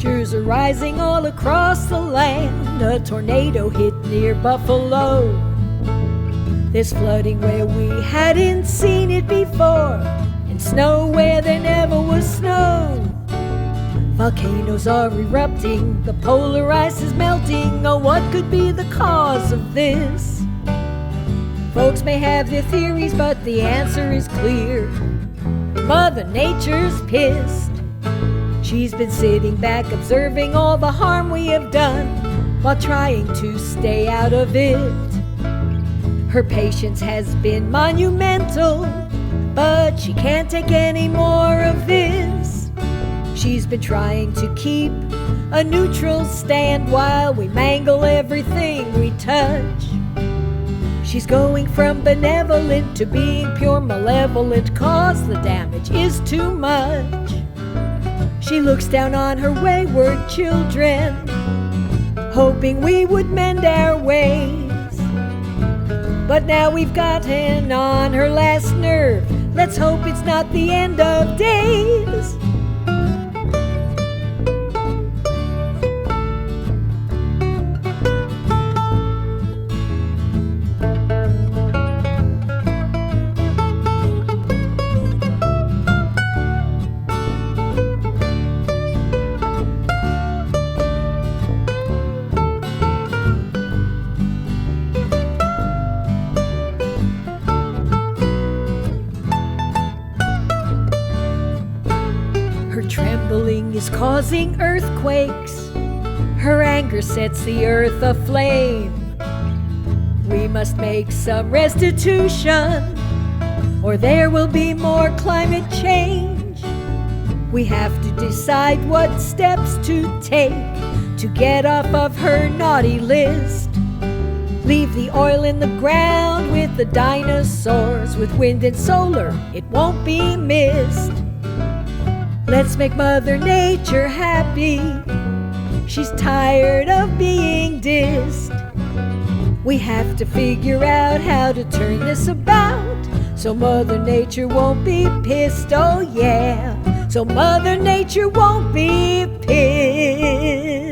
Temperatures are rising all across the land. A tornado hit near Buffalo. There's flooding where we hadn't seen it before, and snow where there never was snow. Volcanoes are erupting, the polar ice is melting. Oh, what could be the cause of this? Folks may have their theories, but the answer is clear. Mother Nature's pissed. She's been sitting back observing all the harm we have done while trying to stay out of it. Her patience has been monumental, but she can't take any more of this. She's been trying to keep a neutral stand while we mangle everything we touch. She's going from benevolent to being pure malevolent, 'cause the damage is too much. She looks down on her wayward children, hoping we would mend our ways. But now we've gotten on her last nerve. Let's hope it's not the end of days. Her trembling is causing earthquakes. Her anger sets the earth aflame. We must make some restitution, or there will be more climate change. We have to decide what steps to take to get off of her naughty list. Leave the oil in the ground with the dinosaurs. With wind and solar, it won't be missed. Let's make Mother Nature happy. She's tired of being dissed. We have to figure out how to turn this about, so Mother Nature won't be pissed. Oh yeah, so Mother Nature won't be pissed.